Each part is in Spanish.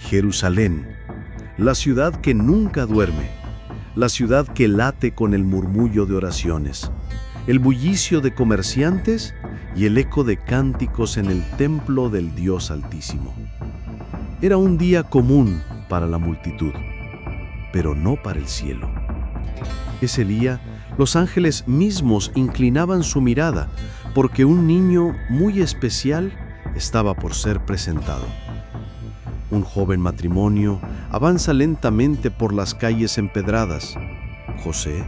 Jerusalén, la ciudad que nunca duerme, la ciudad que late con el murmullo de oraciones, el bullicio de comerciantes y el eco de cánticos en el templo del Dios Altísimo. Era un día común para la multitud, pero no para el cielo. Ese día, los ángeles mismos inclinaban su mirada porque un niño muy especial estaba por ser presentado. Un joven matrimonio avanza lentamente por las calles empedradas. José,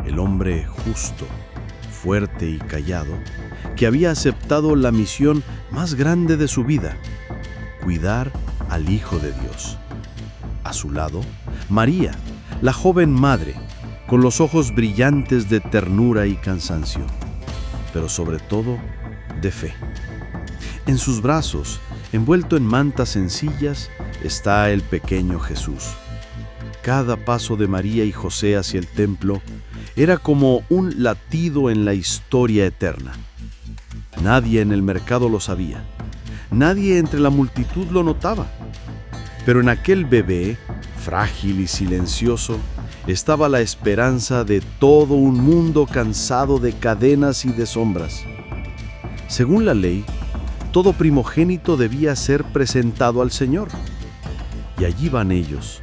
el hombre justo, fuerte y callado, que había aceptado la misión más grande de su vida, cuidar al Hijo de Dios. A su lado, María, la joven madre, con los ojos brillantes de ternura y cansancio, pero sobre todo de fe. En sus brazos, envuelto en mantas sencillas, está el pequeño Jesús. Cada paso de María y José hacia el templo era como un latido en la historia eterna. Nadie en el mercado lo sabía, nadie entre la multitud lo notaba, pero en aquel bebé, frágil y silencioso, estaba la esperanza de todo un mundo cansado de cadenas y de sombras. Según la ley, todo primogénito debía ser presentado al Señor. Y allí van ellos,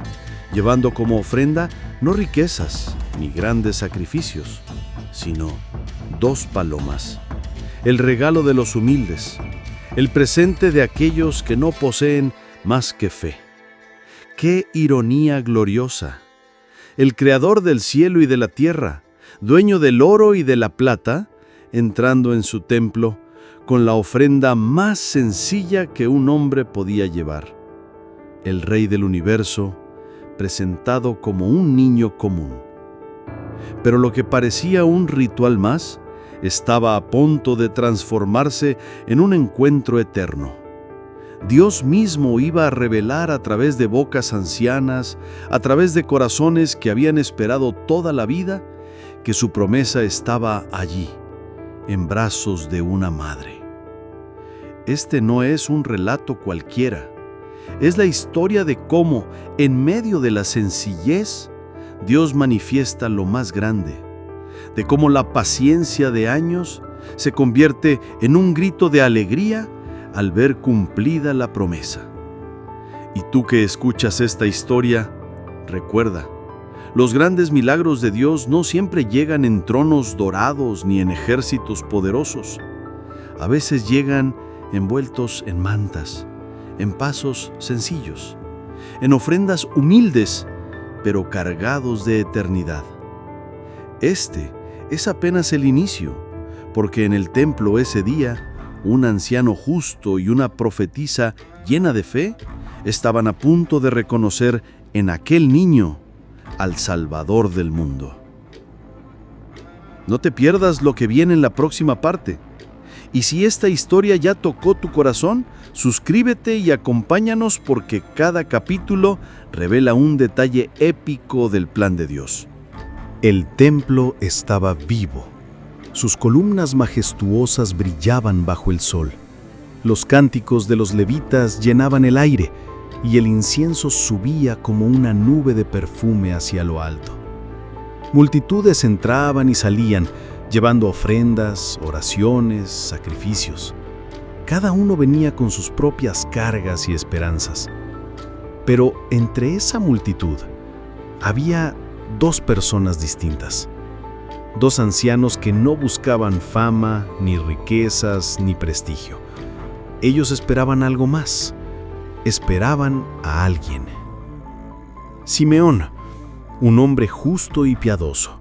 llevando como ofrenda no riquezas ni grandes sacrificios, sino 2 palomas, el regalo de los humildes, el presente de aquellos que no poseen más que fe. ¡Qué ironía gloriosa! El Creador del cielo y de la tierra, dueño del oro y de la plata, entrando en su templo con la ofrenda más sencilla que un hombre podía llevar. El Rey del universo, presentado como un niño común. Pero lo que parecía un ritual más, estaba a punto de transformarse en un encuentro eterno. Dios mismo iba a revelar a través de bocas ancianas, a través de corazones que habían esperado toda la vida, que su promesa estaba allí, en brazos de una madre. Este no es un relato cualquiera. Es la historia de cómo, en medio de la sencillez, Dios manifiesta lo más grande, de cómo la paciencia de años se convierte en un grito de alegría al ver cumplida la promesa. Y tú que escuchas esta historia, recuerda, los grandes milagros de Dios no siempre llegan en tronos dorados ni en ejércitos poderosos. A veces llegan envueltos en mantas, en pasos sencillos, en ofrendas humildes, pero cargados de eternidad. Este es apenas el inicio, porque en el templo ese día, un anciano justo y una profetisa llena de fe estaban a punto de reconocer en aquel niño al Salvador del mundo. No te pierdas lo que viene en la próxima parte. Y si esta historia ya tocó tu corazón, suscríbete y acompáñanos porque cada capítulo revela un detalle épico del plan de Dios. El templo estaba vivo. Sus columnas majestuosas brillaban bajo el sol. Los cánticos de los levitas llenaban el aire y el incienso subía como una nube de perfume hacia lo alto. Multitudes entraban y salían, llevando ofrendas, oraciones, sacrificios. Cada uno venía con sus propias cargas y esperanzas. Pero entre esa multitud había 2 personas distintas. 2 ancianos que no buscaban fama, ni riquezas, ni prestigio. Ellos esperaban algo más. Esperaban a alguien. Simeón, un hombre justo y piadoso.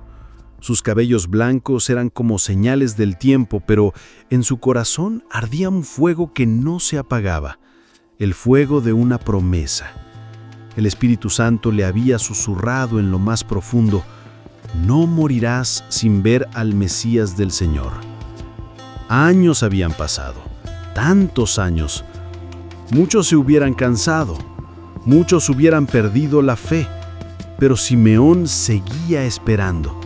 Sus cabellos blancos eran como señales del tiempo, pero en su corazón ardía un fuego que no se apagaba, el fuego de una promesa. El Espíritu Santo le había susurrado en lo más profundo: no morirás sin ver al Mesías del Señor. Años habían pasado, tantos años. Muchos se hubieran cansado, muchos hubieran perdido la fe, pero Simeón seguía esperando.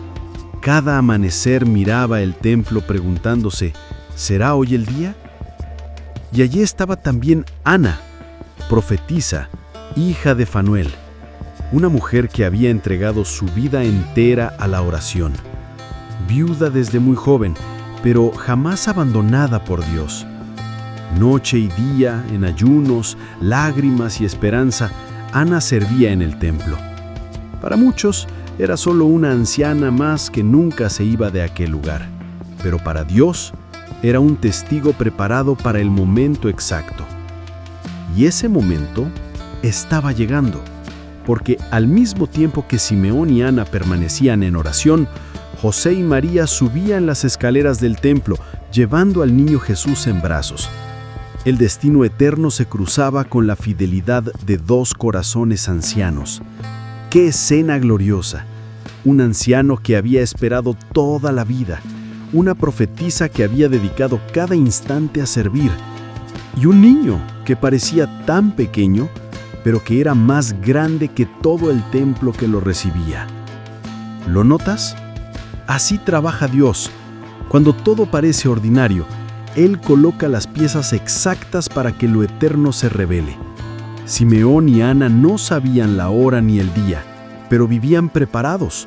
Cada amanecer miraba el templo preguntándose: ¿será hoy el día? Y allí estaba también Ana, profetisa, hija de Fanuel, una mujer que había entregado su vida entera a la oración. Viuda desde muy joven, pero jamás abandonada por Dios. Noche y día, en ayunos, lágrimas y esperanza, Ana servía en el templo. Para muchos, era solo una anciana más que nunca se iba de aquel lugar, pero para Dios era un testigo preparado para el momento exacto. Y ese momento estaba llegando, porque al mismo tiempo que Simeón y Ana permanecían en oración, José y María subían las escaleras del templo, llevando al niño Jesús en brazos. El destino eterno se cruzaba con la fidelidad de dos corazones ancianos. ¡Qué escena gloriosa! Un anciano que había esperado toda la vida, una profetisa que había dedicado cada instante a servir, y un niño que parecía tan pequeño, pero que era más grande que todo el templo que lo recibía. ¿Lo notas? Así trabaja Dios. Cuando todo parece ordinario, Él coloca las piezas exactas para que lo eterno se revele. Simeón y Ana no sabían la hora ni el día, pero vivían preparados.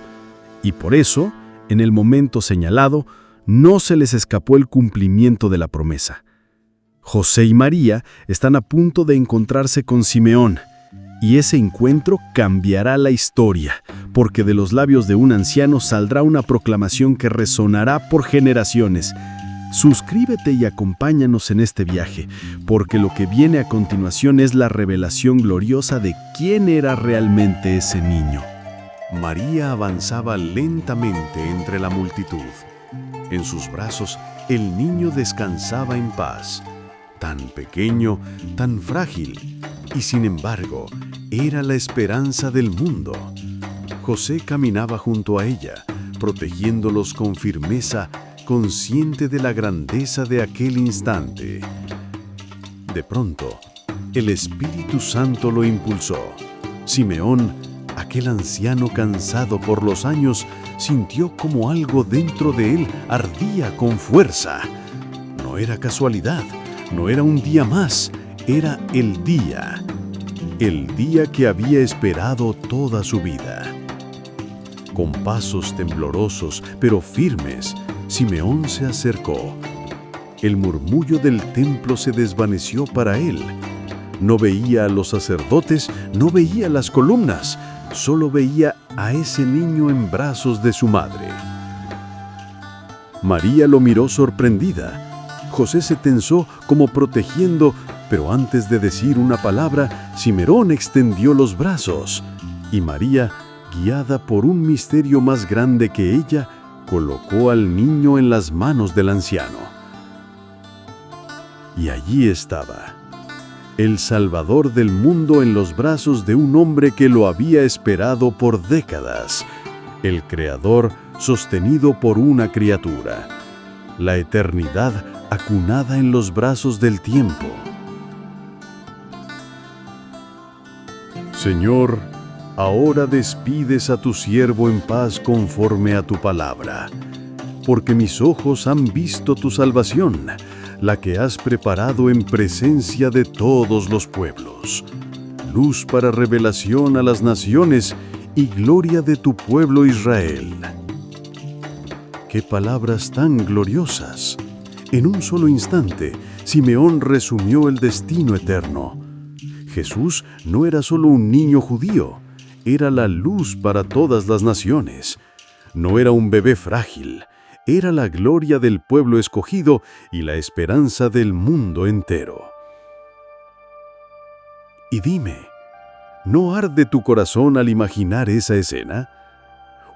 Y por eso, en el momento señalado, no se les escapó el cumplimiento de la promesa. José y María están a punto de encontrarse con Simeón, y ese encuentro cambiará la historia, porque de los labios de un anciano saldrá una proclamación que resonará por generaciones. Suscríbete y acompáñanos en este viaje, porque lo que viene a continuación es la revelación gloriosa de quién era realmente ese niño. María avanzaba lentamente entre la multitud. En sus brazos, el niño descansaba en paz. Tan pequeño, tan frágil, y sin embargo, era la esperanza del mundo. José caminaba junto a ella, protegiéndolos con firmeza, consciente de la grandeza de aquel instante. De pronto, el Espíritu Santo lo impulsó. Simeón, aquel anciano cansado por los años, sintió como algo dentro de él ardía con fuerza. No era casualidad, no era un día más, era el día que había esperado toda su vida. Con pasos temblorosos, pero firmes, Simeón se acercó. El murmullo del templo se desvaneció para él. No veía a los sacerdotes, no veía las columnas, solo veía a ese niño en brazos de su madre. María lo miró sorprendida. José se tensó como protegiendo, pero antes de decir una palabra, Simeón extendió los brazos, y María, guiada por un misterio más grande que ella, colocó al niño en las manos del anciano. Y allí estaba, el Salvador del mundo en los brazos de un hombre que lo había esperado por décadas, el Creador sostenido por una criatura, la eternidad acunada en los brazos del tiempo. Señor, ahora despides a tu siervo en paz conforme a tu palabra, porque mis ojos han visto tu salvación, la que has preparado en presencia de todos los pueblos, luz para revelación a las naciones y gloria de tu pueblo Israel. ¡Qué palabras tan gloriosas! En un solo instante, Simeón resumió el destino eterno. Jesús no era solo un niño judío, era la luz para todas las naciones. No era un bebé frágil, era la gloria del pueblo escogido y la esperanza del mundo entero. Y dime, ¿no arde tu corazón al imaginar esa escena?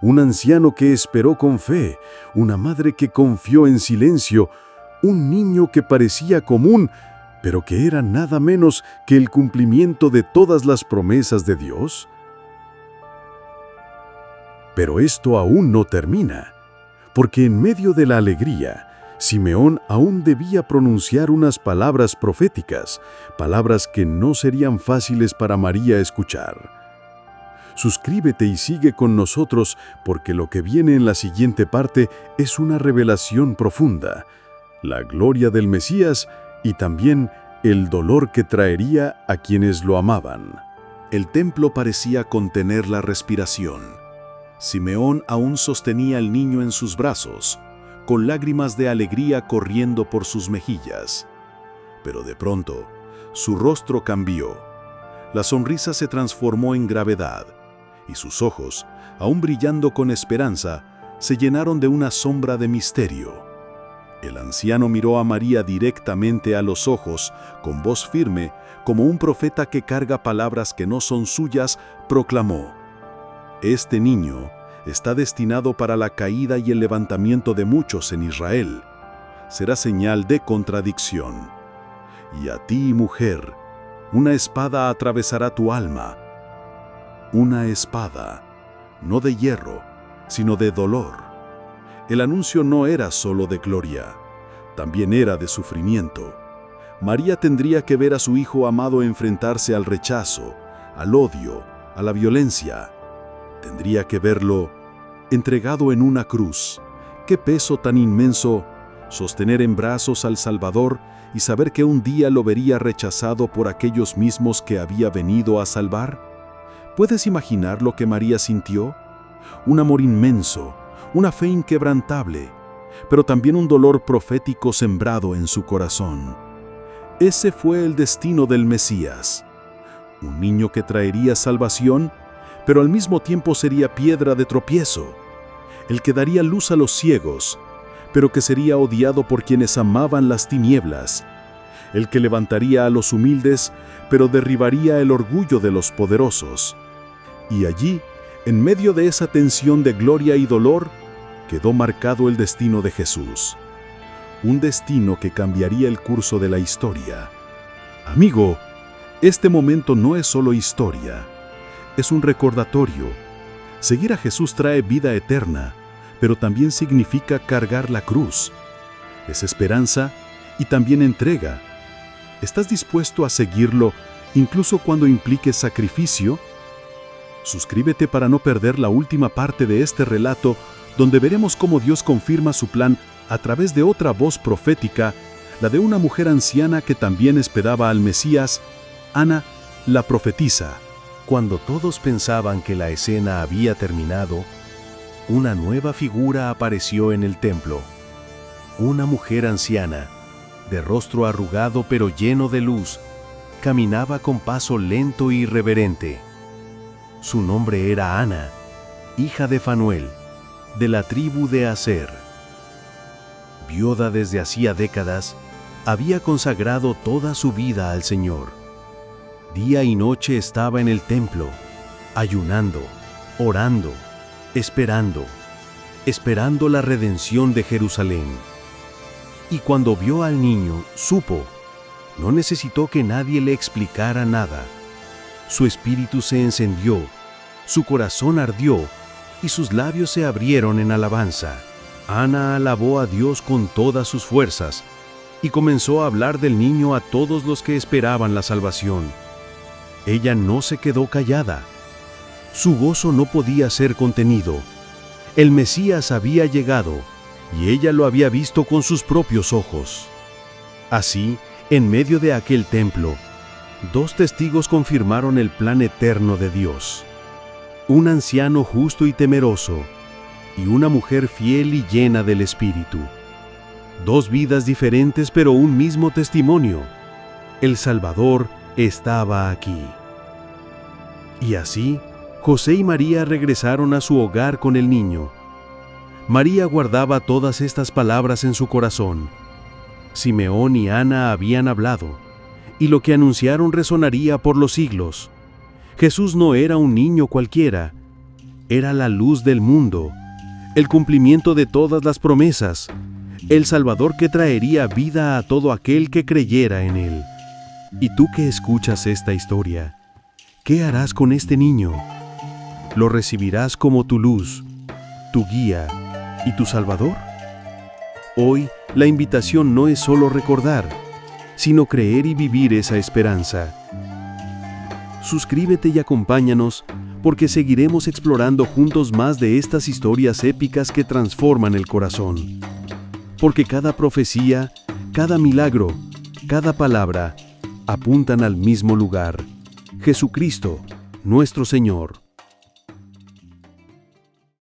Un anciano que esperó con fe, una madre que confió en silencio, un niño que parecía común, pero que era nada menos que el cumplimiento de todas las promesas de Dios. Pero esto aún no termina, porque en medio de la alegría, Simeón aún debía pronunciar unas palabras proféticas, palabras que no serían fáciles para María escuchar. Suscríbete y sigue con nosotros, porque lo que viene en la siguiente parte es una revelación profunda, la gloria del Mesías y también el dolor que traería a quienes lo amaban. El templo parecía contener la respiración. Simeón aún sostenía al niño en sus brazos, con lágrimas de alegría corriendo por sus mejillas. Pero de pronto, su rostro cambió. La sonrisa se transformó en gravedad, y sus ojos, aún brillando con esperanza, se llenaron de una sombra de misterio. El anciano miró a María directamente a los ojos, con voz firme, como un profeta que carga palabras que no son suyas, proclamó: «Este niño está destinado para la caída y el levantamiento de muchos en Israel. Será señal de contradicción. Y a ti, mujer, una espada atravesará tu alma. Una espada, no de hierro, sino de dolor». El anuncio no era solo de gloria, también era de sufrimiento. María tendría que ver a su hijo amado enfrentarse al rechazo, al odio, a la violencia. Tendría que verlo entregado en una cruz. Qué peso tan inmenso sostener en brazos al Salvador y saber que un día lo vería rechazado por aquellos mismos que había venido a salvar. ¿Puedes imaginar lo que María sintió? Un amor inmenso, una fe inquebrantable, pero también un dolor profético sembrado en su corazón. Ese fue el destino del Mesías. Un niño que traería salvación, pero al mismo tiempo sería piedra de tropiezo. El que daría luz a los ciegos, pero que sería odiado por quienes amaban las tinieblas. El que levantaría a los humildes, pero derribaría el orgullo de los poderosos. Y allí, en medio de esa tensión de gloria y dolor, quedó marcado el destino de Jesús. Un destino que cambiaría el curso de la historia. Amigo, este momento no es solo historia, es un recordatorio. Seguir a Jesús trae vida eterna, pero también significa cargar la cruz. Es esperanza y también entrega. ¿Estás dispuesto a seguirlo incluso cuando implique sacrificio? Suscríbete para no perder la última parte de este relato, donde veremos cómo Dios confirma su plan a través de otra voz profética, la de una mujer anciana que también esperaba al Mesías, Ana, la profetisa. Cuando todos pensaban que la escena había terminado, una nueva figura apareció en el templo. Una mujer anciana, de rostro arrugado pero lleno de luz, caminaba con paso lento y reverente. Su nombre era Ana, hija de Fanuel, de la tribu de Aser. Viuda desde hacía décadas, había consagrado toda su vida al Señor. Día y noche estaba en el templo, ayunando, orando, esperando la redención de Jerusalén. Y cuando vio al niño, supo. No necesitó que nadie le explicara nada. Su espíritu se encendió, su corazón ardió, y sus labios se abrieron en alabanza. Ana alabó a Dios con todas sus fuerzas, y comenzó a hablar del niño a todos los que esperaban la salvación. Ella no se quedó callada. Su gozo no podía ser contenido. El Mesías había llegado, y ella lo había visto con sus propios ojos. Así, en medio de aquel templo, dos testigos confirmaron el plan eterno de Dios. Un anciano justo y temeroso, y una mujer fiel y llena del Espíritu. Dos vidas diferentes, pero un mismo testimonio. El Salvador estaba aquí. Y así, José y María regresaron a su hogar con el niño. María guardaba todas estas palabras en su corazón. Simeón y Ana habían hablado, y lo que anunciaron resonaría por los siglos. Jesús no era un niño cualquiera, era la luz del mundo, el cumplimiento de todas las promesas, el Salvador que traería vida a todo aquel que creyera en él. Y tú que escuchas esta historia, ¿qué harás con este niño? ¿Lo recibirás como tu luz, tu guía y tu Salvador? Hoy, la invitación no es solo recordar, sino creer y vivir esa esperanza. Suscríbete y acompáñanos, porque seguiremos explorando juntos más de estas historias épicas que transforman el corazón. Porque cada profecía, cada milagro, cada palabra, apuntan al mismo lugar: Jesucristo, Nuestro Señor,